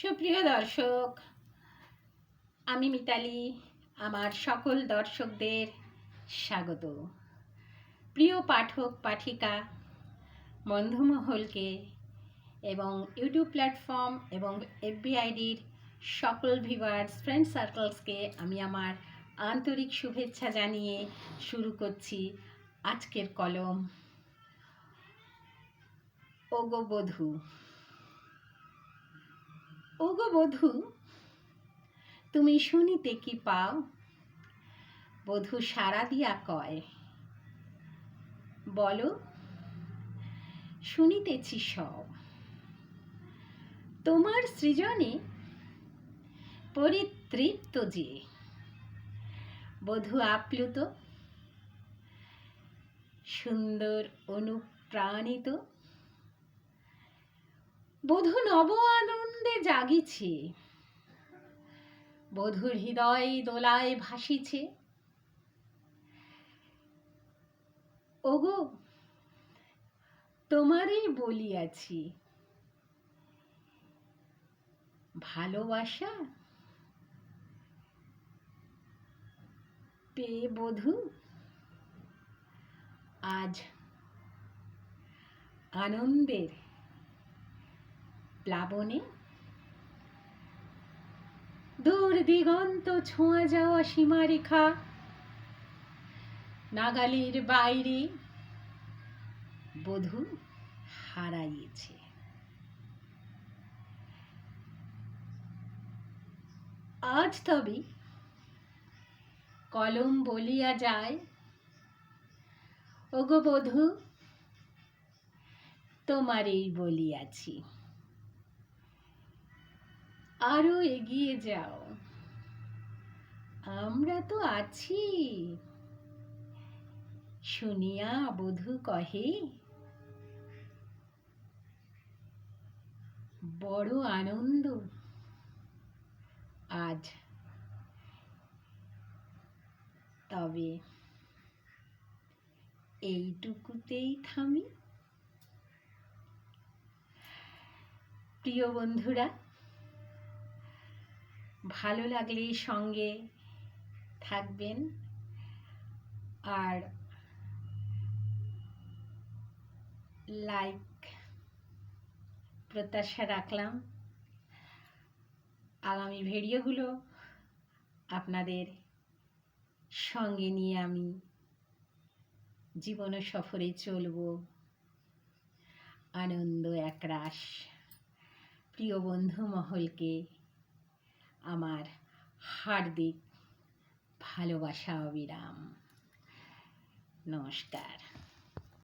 সুপ্রিয় দর্শক, আমি মিতালি। আমার সকল দর্শকদের স্বাগত। প্রিয় পাঠক পাঠিকা বন্ধুমহলকে এবং ইউটিউব প্ল্যাটফর্ম এবং এফবিআইডির সকল ভিউয়ার্স ফ্রেন্ড সার্কেলসকে আমি আমার আন্তরিক শুভেচ্ছা জানিয়ে শুরু করছি আজকের কলম। ওগো বধূ, ওগো বধূ, তুমি শুনিতে কি পাও? বধূ সাড়া দিয়া কয়, বলো, শুনিতেছি সব। তোমার সৃজনে পরিতৃপ্ত যে। বধূ আপ্লুত, সুন্দর অনুপ্রাণিত। বধূ নব আনন্দে জাগিছে, বধূর হৃদয় দোলায় ভাসিছে। ওগো, তোমারই বলিয়াছি, ভালোবাসা পেয়ে বধূ আজ আনন্দের প্লাবনে দূর দিগন্ত ছোঁয়া যাওয়া সীমারেখা নাগালের বাইরে বধূ হারাইয়েছে। আজ তবে কলম বলিয়া যায়, ওগো বধূ, তোমারই বলিয়াছি, আরো এগিয়ে যাও, আমরা তো আছি। শুনিয়া বধূ কহে, বড় আনন্দ আজ। তবে এইটুকুতেই থামি। প্রিয় বন্ধুরা, ভালো লাগলে সঙ্গে থাকবেন। আর লাইক প্রত্যাশা রাখলাম। আগামী ভিডিওগুলো আপনাদের সঙ্গে নিয়ে আমি জীবন সফরে চলব, আনন্দ একরাশ। প্রিয় বন্ধু মহলকে আমার হার্দিক ভালোবাসা অবিরাম। নমস্কার।